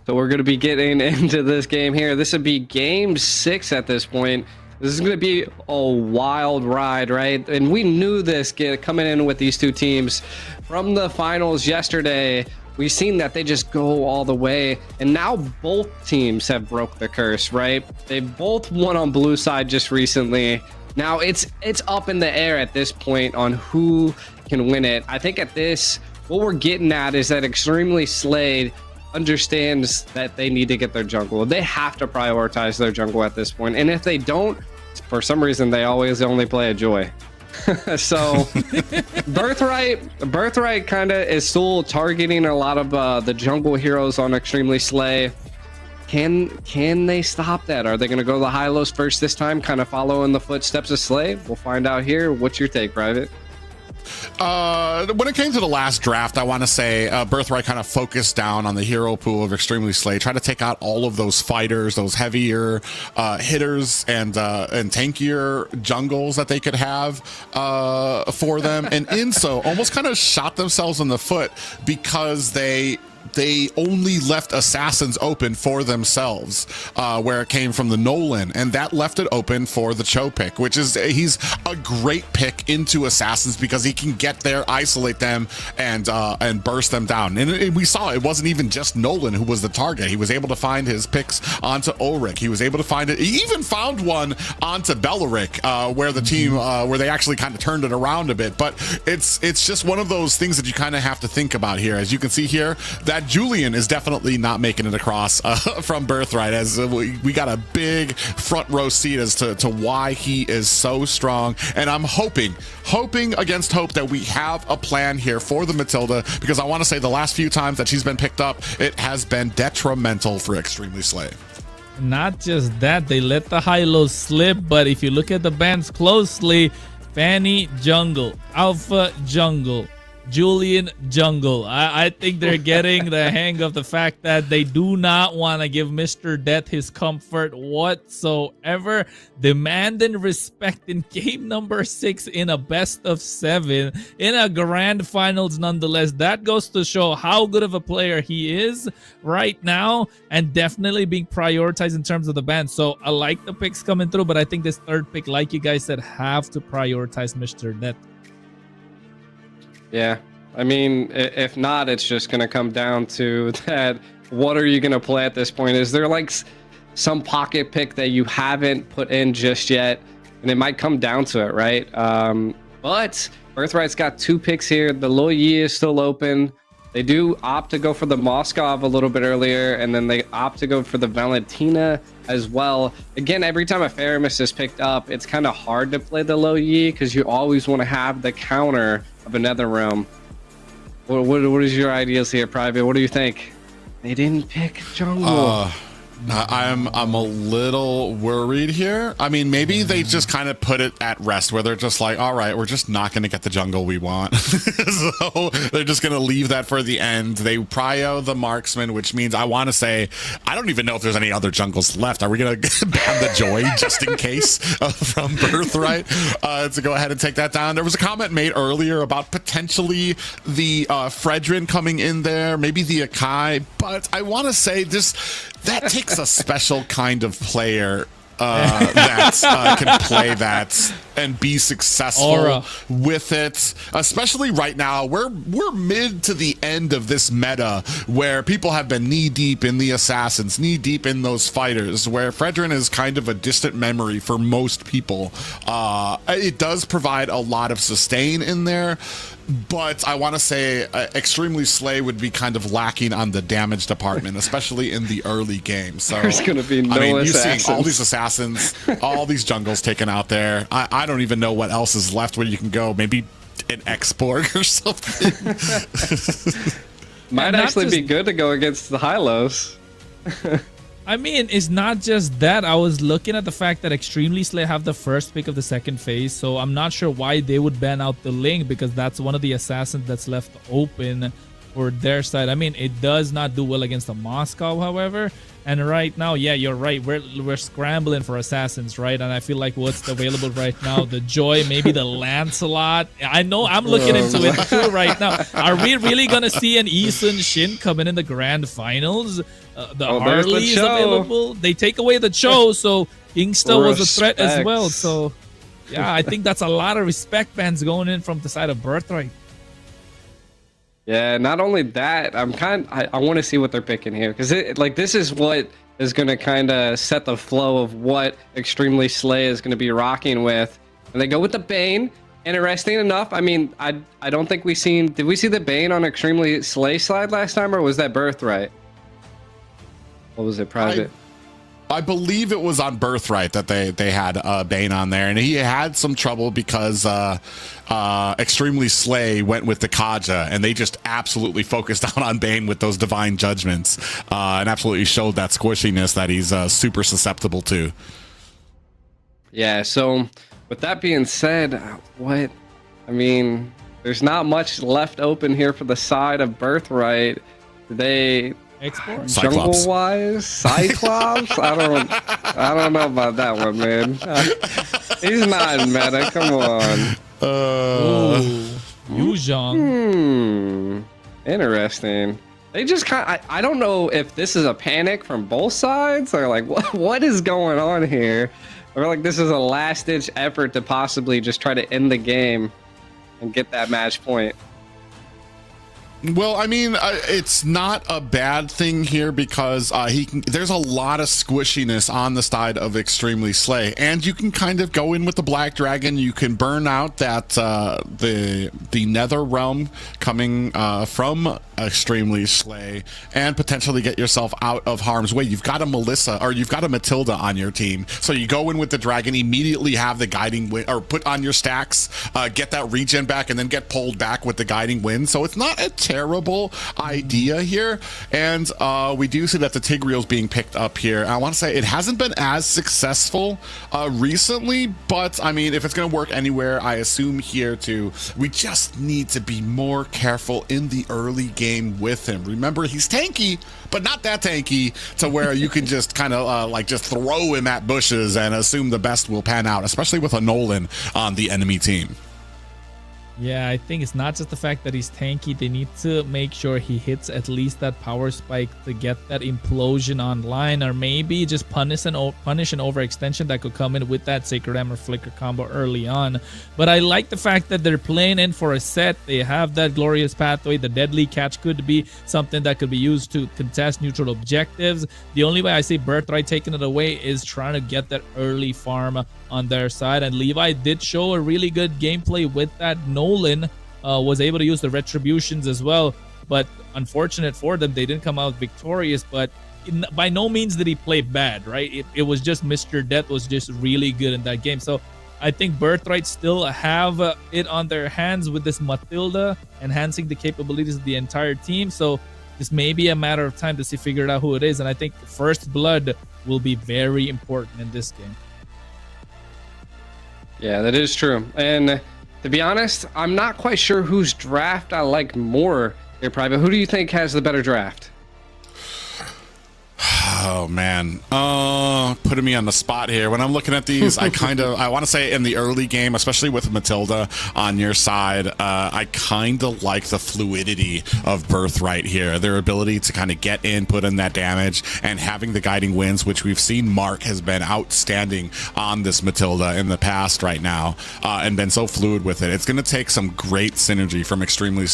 So we're going to be getting into this game here. This would be game 6 at this point. This is going to be a wild ride, right? And we knew this coming in with these two teams from the finals yesterday. We've seen that they just go all the way, and now both teams have broke the curse, right? They both won on blue side just recently. Now it's up in the air at this point on who can win it. I think at this, what we're getting at is that Extremely Slayed understands that they need to get their jungle. They have to prioritize their jungle at this point, and if they don't, for some reason they always only play a Joy. So Birthright kind of is still targeting a lot of the jungle heroes on Extremely Slay. Can they stop that? Are they going to go the high-lows first this time, kind of follow in the footsteps of Slay? We'll find out here. What's your take, Private? When it came to the last draft, I want to say Birthright kind of focused down on the hero pool of Extremely Slay, try to take out all of those fighters, those heavier hitters and tankier jungles that they could have for them, and in so almost kind of shot themselves in the foot because they only left assassins open for themselves, where it came from the Nolan, and that left it open for the Cho pick, which is he's a great pick into assassins because he can get there, isolate them, and burst them down. And we saw it wasn't even just Nolan who was the target. He was able to find his picks onto Ulrich. He was able to find it. He even found one onto Belleric, where the team where they actually kind of turned it around a bit. But it's just one of those things that you kind of have to think about here. As you can see here, that Julian is definitely not making it across from Birthright, as we got a big front row seat as to why he is so strong. And I'm hoping against hope that we have a plan here for the Matilda, because I want to say the last few times that she's been picked up, it has been detrimental for Extremely Slay. Not just that, they let the high-lows slip, but if you look at the bans closely, Fanny jungle, Alpha jungle, Julian jungle. I think they're getting the hang of the fact that they do not want to give Mr. Death his comfort whatsoever. Demand and respect in game number 6 in a best of 7 in a grand finals nonetheless. That goes to show how good of a player he is right now, and definitely being prioritized in terms of the ban. So I like the picks coming through, but I think this third pick, like you guys said, have to prioritize Mr. Death. Yeah, I mean, if not, it's just going to come down to that. What are you going to play at this point? Is there like some pocket pick that you haven't put in just yet? And it might come down to it, right? But Birthright's got 2 picks here. The Lo Yi is still open. They do opt to go for the Moskov a little bit earlier, and then they opt to go for the Valentina as well. Again, every time a Faramis is picked up, it's kind of hard to play the Lo Yi because you always want to have the counter of another realm. What is your ideas here, Private? What do you think? They didn't pick jungle. I'm a little worried here. I mean, maybe they just kind of put it at rest, where they're just like, all right, we're just not going to get the jungle we want. So they're just going to leave that for the end. They prio the marksman, which means I want to say, I don't even know if there's any other jungles left. Are we going to ban the Joy just in case from Birthright to go ahead and take that down? There was a comment made earlier about potentially the Fredrin coming in there, maybe the Akai, but I want to say that takes a special kind of player that can play that and be successful with it. Especially right now, we're mid to the end of this meta where people have been knee deep in the assassins, knee deep in those fighters, where Fredrin is kind of a distant memory for most people. It does provide a lot of sustain in there, but I want to say Extremely Slay would be kind of lacking on the damage department, especially in the early game. So there's going to be no assassins. You're seeing all these assassins, all these jungles taken out there. I don't even know what else is left where you can go. Maybe an X-Borg or something. Might actually be good to go against the high-lows. I mean, it's not just that. I was looking at the fact that Extremely Slay have the first pick of the second phase, so I'm not sure why they would ban out the Link, because that's one of the assassins that's left open for their side. I mean, it does not do well against the Moscow, however. And right now, yeah, you're right. We're scrambling for assassins, right? And I feel like what's available right now, the Joy, maybe the Lancelot. I know I'm looking into it too right now. Are we really gonna see an Eason Shin coming in the grand finals? The Harley is available. They take away the Cho, so Kingsta was a threat as well. So yeah, I think that's a lot of respect bans going in from the side of Birthright. Yeah, not only that, I want to see what they're picking here, because this is what is going to kind of set the flow of what Extremely Slay is going to be rocking with. And they go with the Bane. Interesting enough, I mean, I don't think did we see the Bane on Extremely Slay slide last time, or was that Birthright? What was it, Private? I believe it was on Birthright that they had Bane on there, and he had some trouble because Extremely Slay went with the Kaja, and they just absolutely focused on Bane with those divine judgments, and absolutely showed that squishiness that he's super susceptible to. Yeah, so with that being said, I mean, there's not much left open here for the side of Birthright. Export? Jungle wise, Cyclops. I don't know about that one, man. He's not meta. Come on. Yuzhong. Interesting. They just I don't know if this is a panic from both sides, or like what is going on here, or like this is a last ditch effort to possibly just try to end the game and get that match point. Well, I mean, it's not a bad thing here because there's a lot of squishiness on the side of Extremely Slay, and you can kind of go in with the Black Dragon. You can burn out that the Nether Realm coming from Extremely Slay, and potentially get yourself out of harm's way. You've got a Melissa, or you've got a Matilda on your team, so you go in with the Dragon, immediately have the Guiding Wind, or put on your stacks, get that regen back, and then get pulled back with the Guiding Wind. So it's not a terrible idea here, and we do see that the Tigreal's being picked up here. I want to say it hasn't been as successful recently, but I mean, if it's going to work anywhere, I assume here too, we just need to be more careful in the early game with him. Remember, he's tanky, but not that tanky to where you can just kind of like just throw him at bushes and assume the best will pan out, especially with a Nolan on the enemy team. Yeah, I think it's not just the fact that he's tanky. They need to make sure he hits at least that power spike to get that implosion online, or maybe just punish an overextension that could come in with that Sacred Hammer Flicker combo early on. But I like the fact that they're playing in for a set. They have that Glorious Pathway. The Deadly Catch could be something that could be used to contest neutral objectives. The only way I see Birthright taking it away is trying to get that early farm on their side, and Levi did show a really good gameplay with that. Nolan was able to use the retributions as well, but unfortunate for them, they didn't come out victorious. But by no means did he play bad, right? It was just Mr. Death was just really good in that game. So I think Birthright still have it on their hands with this Matilda, enhancing the capabilities of the entire team. So this may be a matter of time to figure out who it is, and I think First Blood will be very important in this game. Yeah, that is true. And to be honest, I'm not quite sure whose draft I like more here, Private. Who do you think has the better draft? Oh man, putting me on the spot here. When I'm looking at these, I want to say in the early game, especially with Matilda on your side, I kind of like the fluidity of Birthright here. Their ability to kind of get in, put in that damage, and having the Guiding Winds, which we've seen Mark has been outstanding on this Matilda in the past right now, and been so fluid with it. It's going to take some great synergy from Extremely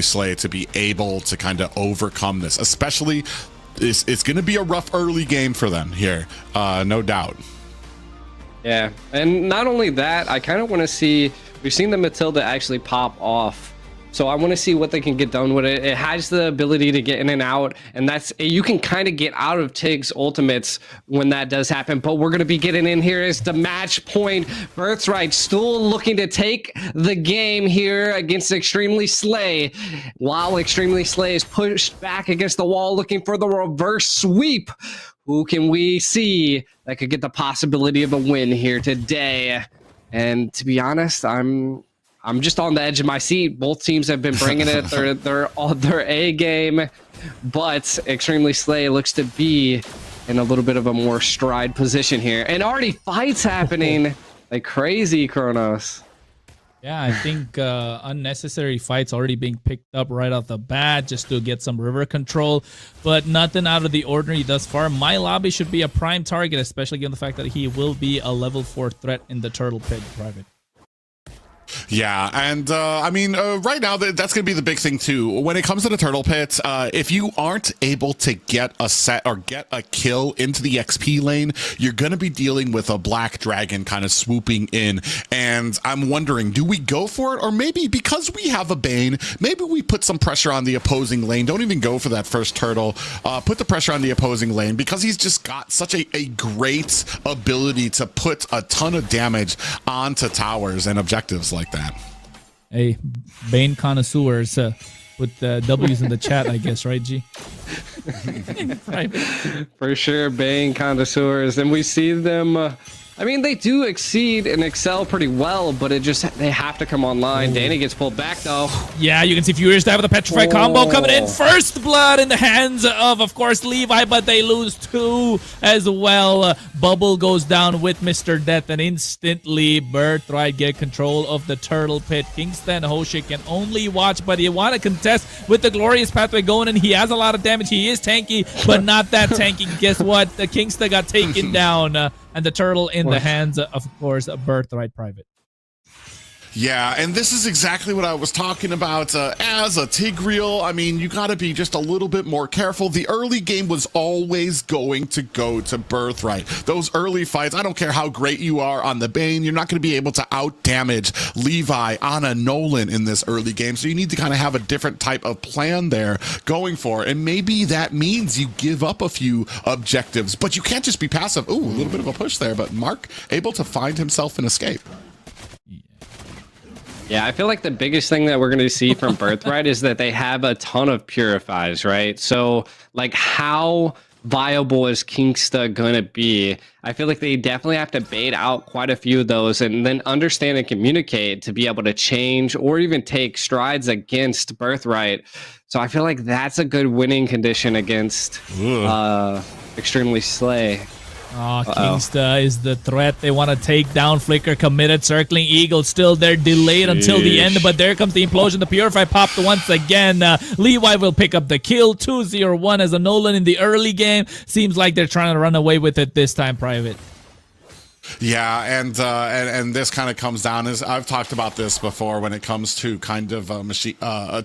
Slay to be able to kind of overcome this, especially it's going to be a rough early game for them here, no doubt. Yeah, and not only that, I kind of want to see, we've seen the Matilda actually pop off, so I want to see what they can get done with it. It has the ability to get in and out, and you can kind of get out of Tig's ultimates when that does happen. But we're going to be getting in here as the match point. Birthright still looking to take the game here against Extremely Slay, while Extremely Slay is pushed back against the wall looking for the reverse sweep. Who can we see that could get the possibility of a win here today? And to be honest, I'm I'm just on the edge of my seat. Both teams have been bringing it. They're on their A game, but Extremely Slay looks to be in a little bit of a more stride position here, and already fights happening like crazy, Kronos. Yeah, I think unnecessary fights already being picked up right off the bat just to get some river control, but nothing out of the ordinary thus far. MLBB should be a prime target, especially given the fact that he will be a level 4 threat in the turtle pit, Private. Yeah, and I mean, right now that's going to be the big thing too. When it comes to the turtle pit, if you aren't able to get a set or get a kill into the XP lane, you're going to be dealing with a black dragon kind of swooping in. And I'm wondering, do we go for it, or maybe because we have a Bane, maybe we put some pressure on the opposing lane? Don't even go for that first turtle. Put the pressure on the opposing lane because he's just got such a great ability to put a ton of damage onto towers and objectives like that. Hey, Bane connoisseurs with the W's in the chat, I guess, right, G? For sure, Bane connoisseurs, and we see them. I mean, they do exceed and excel pretty well, but they have to come online. Danny gets pulled back though. Yeah, you can see Furious Dive with a Petrify combo coming in. First blood in the hands of course, Levi, but they lose 2 as well. Bubble goes down with Mr. Death, and instantly Birthright get control of the turtle pit. Kingston Hoshik can only watch, but he want to contest with the glorious pathway going in. He has a lot of damage. He is tanky, but not that tanky. Guess what? The Kingston got taken down. And the turtle in the hands, of course, a Birthright Private. Yeah, and this is exactly what I was talking about. As a Tigreal, I mean, you got to be just a little bit more careful. The early game was always going to go to Birthright. Those early fights, I don't care how great you are on the Bane, you're not going to be able to out-damage Levi on a Nolan in this early game. So you need to kind of have a different type of plan there going for it. And maybe that means you give up a few objectives, but you can't just be passive. Ooh, a little bit of a push there, but Mark able to find himself an escape. Yeah, I feel like the biggest thing that we're going to see from Birthright is that they have a ton of purifies, right? So, like, how viable is Kingsta going to be? I feel like they definitely have to bait out quite a few of those and then understand and communicate to be able to change or even take strides against Birthright. So I feel like that's a good winning condition against Extremely Slay. Oh, Kingsta is the threat. They want to take down Flicker, committed, circling Eagle. Still there, delayed until the end, but there comes the implosion. The Purify popped once again. Levi will pick up the kill. 2-0-1 as a Nolan in the early game. Seems like they're trying to run away with it this time, Private. Yeah, and this kind of comes down, as I've talked about this before, when it comes to kind of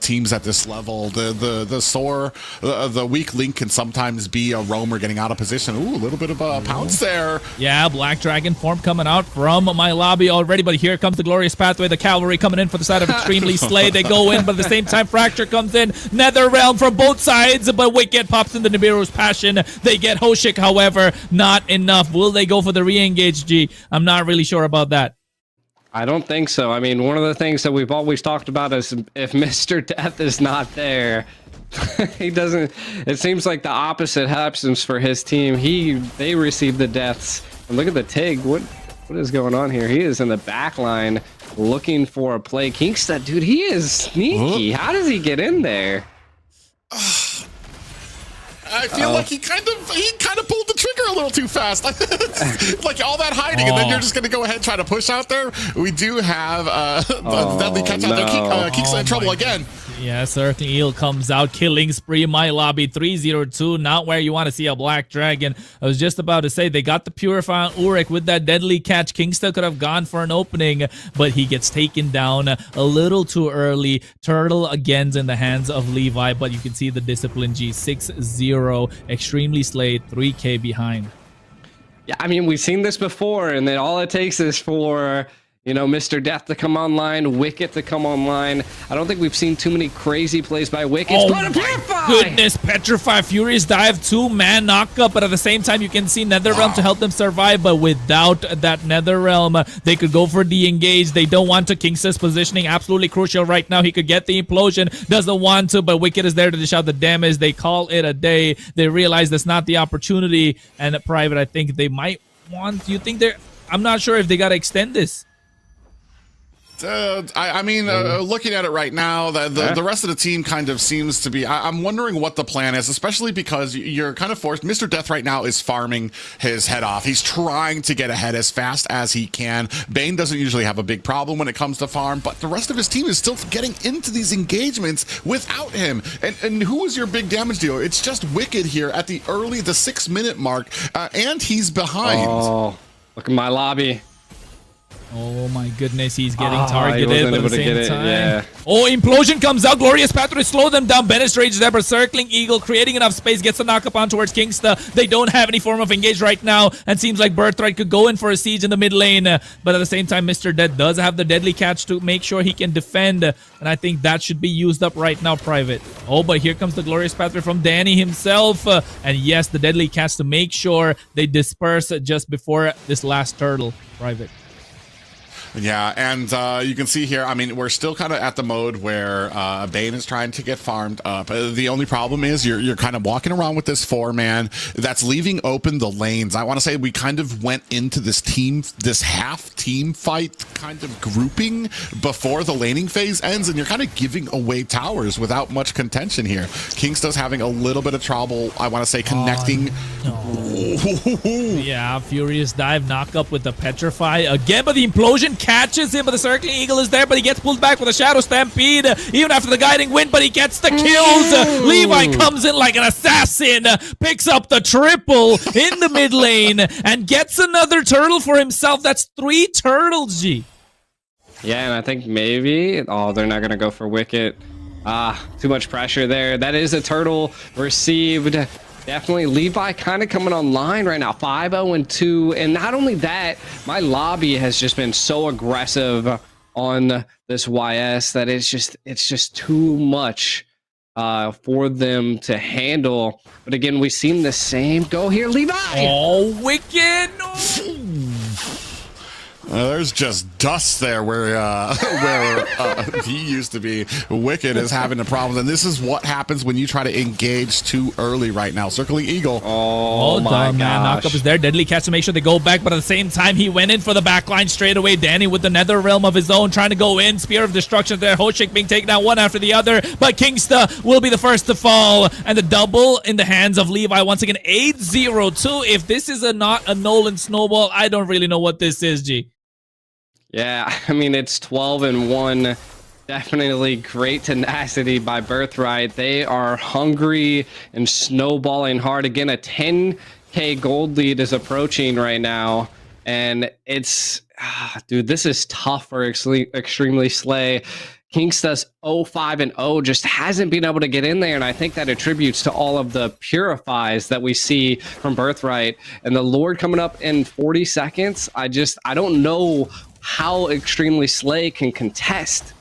teams at this level. The sore, the weak link can sometimes be a roamer getting out of position. Ooh, a little bit of a pounce there. Yeah, Black Dragon form coming out from MLBB already, but here comes the glorious pathway. The cavalry coming in for the side of Extremely Slay. They go in, but at the same time, Fracture comes in. Nether Realm from both sides, but Wicked pops into Nibiru's Passion. They get Hoshik, however, not enough. Will they go for the re-engage? I'm not really sure about that. I don't think so. I mean, one of the things that we've always talked about is if Mr. Death is not there, he doesn't. It seems like the opposite happens for his team. They receive the deaths. And look at the Tig. What is going on here? He is in the back line looking for a play. Kingsta, dude, he is sneaky. How does he get in there? I feel like he kind of pulled the trigger a little too fast. Like all that hiding, and then you're just going to go ahead and try to push out there. We do have the deadly catch out there. Keeps in trouble again. Yeah, Circling Eel comes out, killing spree. MLBB 3-0-2, not where you want to see a Black Dragon. I was just about to say, they got the Purify on Urek with that deadly catch. Kingsta could have gone for an opening, but he gets taken down a little too early. Turtle again's in the hands of Levi, but you can see the discipline G. 6-0, Extremely Slay, 3K behind. Yeah, I mean, we've seen this before, and then all it takes is for, you know, Mr. Death to come online, Wicket to come online. I don't think we've seen too many crazy plays by Wicket. Oh my goodness, Petrify, Furious Dive, 2-man knockup, but at the same time, you can see NetherRealm to help them survive, but without that NetherRealm, they could go for the engage. They don't want to. Kingsta's positioning, absolutely crucial right now. He could get the implosion, doesn't want to, but Wicket is there to dish out the damage. They call it a day. They realize that's not the opportunity, and at Private, I think they might want, you think they're, I'm not sure if they got to extend this. I mean, looking at it right now, the rest of the team kind of seems to be. I'm wondering what the plan is, especially because you're kind of forced. Mr. Death right now is farming his head off. He's trying to get ahead as fast as he can. Bane doesn't usually have a big problem when it comes to farm, but the rest of his team is still getting into these engagements without him. And who is your big damage dealer? It's just Wicked here at the 6-minute mark, and he's behind. Oh, look at my lobby. Oh my goodness, he's getting targeted, but at the same time. Yeah. Oh, Implosion comes out. Glorious Path to slow them down. Bennett Rage Zebra circling Eagle, creating enough space, gets the knock up on towards Kingsta. They don't have any form of engage right now, and seems like Birthright could go in for a siege in the mid lane. But at the same time, Mr. Dead does have the deadly catch to make sure he can defend, and I think that should be used up right now, Private. Oh, but here comes the Glorious Path from Danny himself, and yes, the deadly catch to make sure they disperse just before this last turtle, Private. Yeah, and you can see here, I mean, we're still kind of at the mode where Bane is trying to get farmed up. The only problem is you're kind of walking around with this 4-man that's leaving open the lanes. I want to say we kind of went into this half team fight kind of grouping before the laning phase ends, and you're kind of giving away towers without much contention here. Kingsta's having a little bit of trouble, I want to say, connecting. Yeah, Furious Dive, knock up with the Petrify again, but the Implosion catches him, but the Circling Eagle is there, but he gets pulled back with a Shadow Stampede, even after the Guiding Wind, but he gets the kills. Levi comes in like an assassin, picks up the triple in the mid lane, and gets another turtle for himself. That's 3 turtles, G. Yeah, and I think maybe, they're not going to go for Wicket. Too much pressure there. That is a turtle received. Definitely Levi kind of coming online right now, 5-0-2. And not only that, my lobby has just been so aggressive on this YS that it's just too much for them to handle. But again, we've seen the same go here, Levi. Oh, Wicked. No. There's just dust there where he used to be. Wicked is having a problem, and this is what happens when you try to engage too early right now. Circling Eagle. Oh my gosh. Knockup is there. Deadly catch to make sure they go back, but at the same time, he went in for the backline straight away. Danny with the Nether Realm of his own, trying to go in. Spear of Destruction there. Hoshik being taken out one after the other, but Kingsta will be the first to fall, and the double in the hands of Levi. Once again, 8-0-2. If this is not a Nolan snowball, I don't really know what this is, G. Yeah, I mean, it's 12-1. Definitely great tenacity by Birthright. They are hungry and snowballing hard. Again, a 10K gold lead is approaching right now. And it's, dude, this is tough for Extremely Slay. Kingsta's 0-5-0 just hasn't been able to get in there, and I think that attributes to all of the purifies that we see from Birthright. And the Lord coming up in 40 seconds, I don't know how Extremely Slay can contest.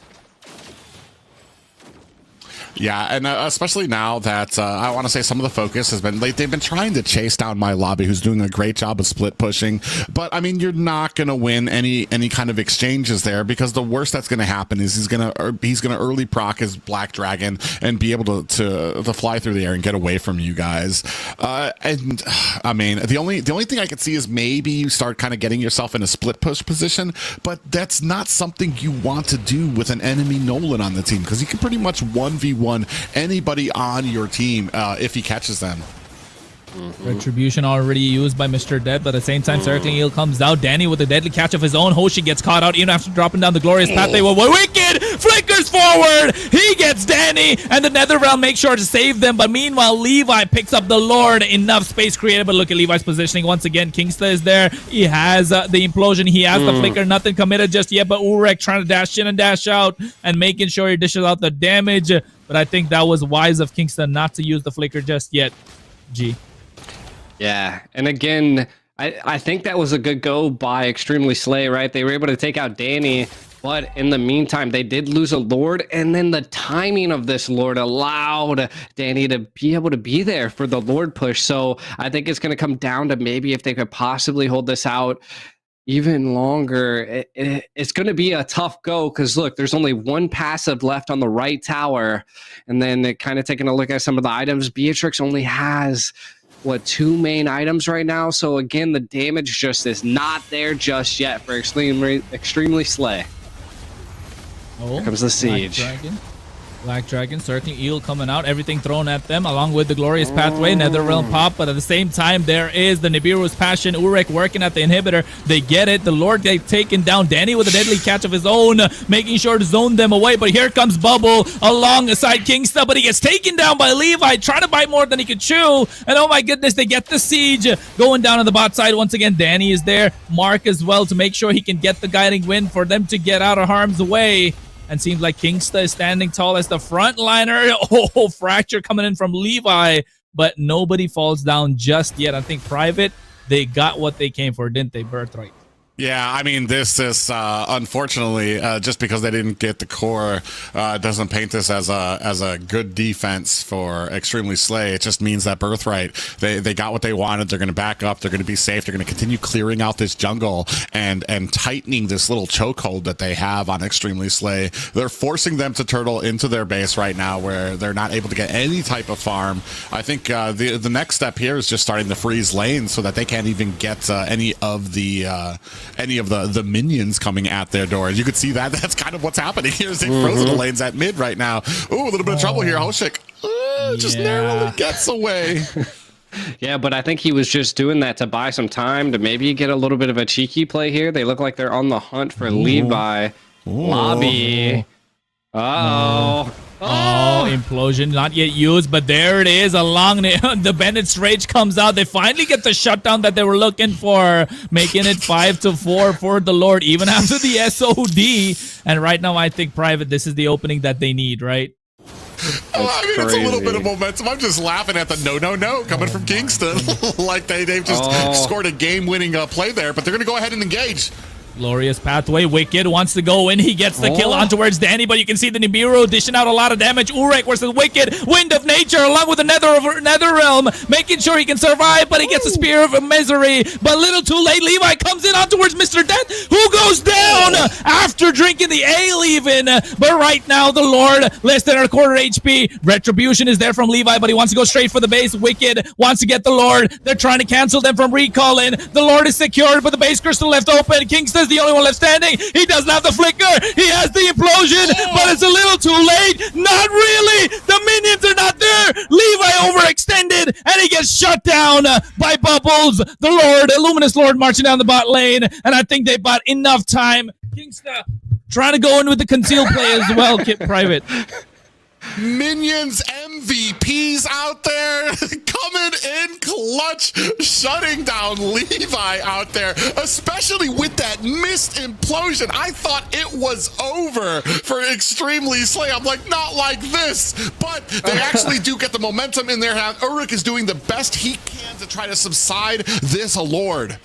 Yeah, and especially now that I want to say some of the focus has been, they've been trying to chase down my lobby, who's doing a great job of split pushing. But I mean, you're not going to win any kind of exchanges there, because the worst that's going to happen is he's going to early proc his Black Dragon and be able to fly through the air and get away from you guys. And I mean, the only thing I could see is maybe you start kind of getting yourself in a split push position, but that's not something you want to do with an enemy Nolan on the team, because he can pretty much 1v1 anybody on your team if he catches them. Retribution already used by Mr. Dead, but at the same time, Circling Eel comes out. Danny with a deadly catch of his own. Hoshi gets caught out even after dropping down the Glorious Path. They were Wicked! Flickers forward! He gets Danny, and the Netherrealm makes sure to save them. But meanwhile, Levi picks up the Lord. Enough space created, but look at Levi's positioning once again. Kingsta is there. He has the Implosion. He has the Flicker. Nothing committed just yet, but Urek trying to dash in and dash out and making sure he dishes out the damage. But I think that was wise of Kingsta not to use the Flicker just yet. G. Yeah, and again, I think that was a good go by Extremely Slay, right? They were able to take out Danny, but in the meantime, they did lose a Lord, and then the timing of this Lord allowed Danny to be able to be there for the Lord push. So I think it's going to come down to maybe if they could possibly hold this out even longer. It's going to be a tough go, because look, there's only one passive left on the right tower, and then kind of taking a look at some of the items, Beatrix only has 2 main items right now. So again, the damage just is not there just yet for Extremely Slay. Oh, Here comes the siege. Black Dragon circling, eel coming out, everything thrown at them along with the glorious pathway, Netherrealm pop, but at the same time there is the Nibiru's passion, Urek working at the inhibitor. They get it. The Lord get taken down. Danny with a deadly catch of his own, making sure to zone them away, but here comes Bubble alongside Kingsta, but he gets taken down by Levi, trying to bite more than he could chew, and oh my goodness, they get the siege going down on the bot side. Once again, Danny is there, Mark as well to make sure he can get the guiding wind for them to get out of harm's way. And seems like Kingsta is standing tall as the frontliner. Oh, fracture coming in from Levi, but nobody falls down just yet. I think Private, they got what they came for, didn't they, Birthright? Yeah, I mean, this is unfortunately just because they didn't get the core doesn't paint this as a good defense for Extremely Slay. It just means that Birthright, they got what they wanted. They're going to back up. They're going to be safe. They're going to continue clearing out this jungle and tightening this little chokehold that they have on Extremely Slay. They're forcing them to turtle into their base right now, where they're not able to get any type of farm. I think the next step here is just starting to freeze lanes so that they can't even get any of the minions coming at their doors. You could see that. That's kind of what's happening here. They've frozen the lanes at mid right now. Ooh, a little bit of trouble here. Hoshik just narrowly gets away. Yeah, but I think he was just doing that to buy some time to maybe get a little bit of a cheeky play here. They look like they're on the hunt for Levi. Lobby. Uh-oh. Oh, implosion not yet used, but there it is along the Bennett's Rage comes out. They finally get the shutdown that they were looking for, making it 5-4 for the Lord, even after the SOD. And right now, I think Private, this is the opening that they need, right? I mean, it's a little bit of momentum. I'm just laughing at the no coming from Kingston. Like they've just scored a game-winning play there, but they're going to go ahead and engage. Glorious pathway. Wicked wants to go in. He gets the kill on towards Danny, but you can see the Nibiru dishing out a lot of damage. Urek versus Wicked. Wind of Nature along with the Nether Realm, making sure he can survive, but he gets a Spear of Misery. But a little too late. Levi comes in on towards Mr. Death, who goes down after drinking the ale even. But right now, the Lord less than a quarter HP. Retribution is there from Levi, but he wants to go straight for the base. Wicked wants to get the Lord. They're trying to cancel them from recalling. The Lord is secured, but the base crystal left open. Kingston is the only one left standing. He doesn't have the flicker. He has the implosion, but it's a little too late. Not really. The minions are not there. Levi overextended, and he gets shut down by Bubbles. The Lord, Luminous Lord, marching down the bot lane, and I think they bought enough time. Kingston trying to go in with the conceal play as well, Kit Private. Minions MVPs out there coming in clutch, shutting down Levi out there, especially with that missed implosion. I thought it was over for Extremely Slay. I'm like, not like this, but they actually do get the momentum in their hand. Uruk is doing the best he can to try to subside this Lord.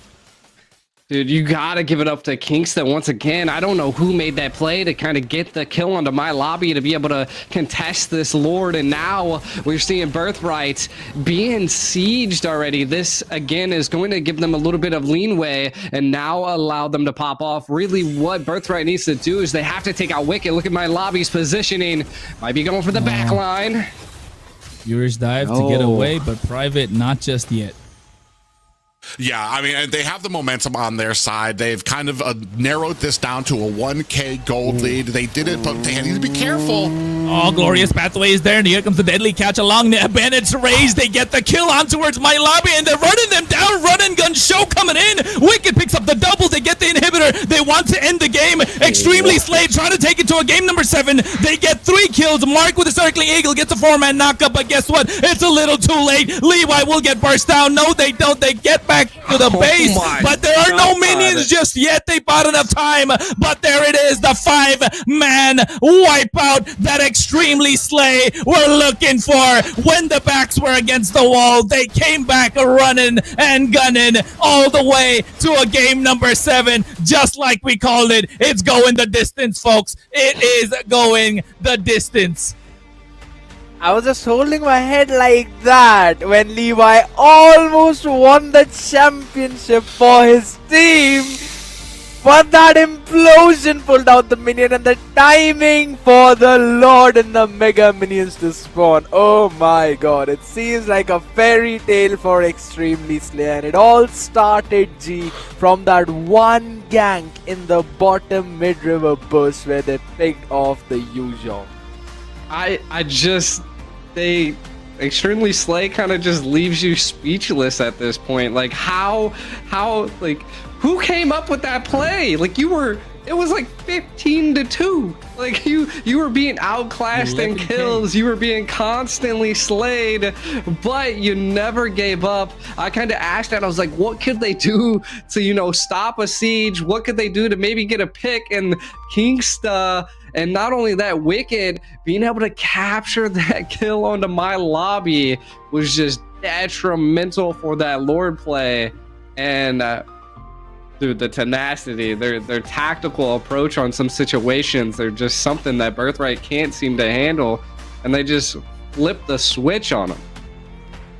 Dude, you gotta give it up to Kingston once again. I don't know who made that play to kind of get the kill onto my lobby to be able to contest this Lord, and now we're seeing Birthright being sieged already. This, again, is going to give them a little bit of leeway and now allow them to pop off. Really, what Birthright needs to do is they have to take out Wicked. Look at my lobby's positioning. Might be going for the back line. Viewers dive to get away, but Private, not just yet. Yeah, I mean, they have the momentum on their side. They've kind of narrowed this down to a 1K gold lead. They did it, but they need to be careful. Oh, Glorious Pathway is there, and here comes the deadly catch along the Bennett's Raise. They get the kill on towards my lobby, and they're running them down. Run and gun show coming in. Wicked picks up the double. They get the inhibitor. They want to end the game. Extremely Slay trying to take it to a game number 7. They get 3 kills. Mark with the circling eagle gets a 4-man knockup, but guess what? It's a little too late. Levi will get burst down. No, they don't. They get back to the base, but there are no minions just yet. They bought enough time, but there it is, the 5-man wipeout that Extremely Slay were looking for. When the backs were against the wall, they came back running and gunning all the way to a game number 7, just like we called it. It's going the distance, folks. It is going the distance. I was just holding my head like that when Levi almost won the championship for his team. but that implosion pulled out the minion, and the timing for the Lord and the Mega Minions to spawn. Oh my god, it seems like a fairy tale for Extremely Slay, and it all started, G, from that one gank in the bottom mid-river burst where they picked off the Yuzhong. They Extremely Slay kind of just leaves you speechless at this point. Like like who came up with that play? Like it was like 15-2. Like you were being outclassed in kills. You were being constantly slayed, but you never gave up. I kind of asked that. I was like, what could they do to, you know, stop a siege? What could they do to maybe get a pick? And Kingsta, and not only that, Wicked being able to capture that kill onto my lobby was just detrimental for that Lord play. And dude, the tenacity, their tactical approach on some situations, they're just something that Birthright can't seem to handle, and they just flip the switch on them.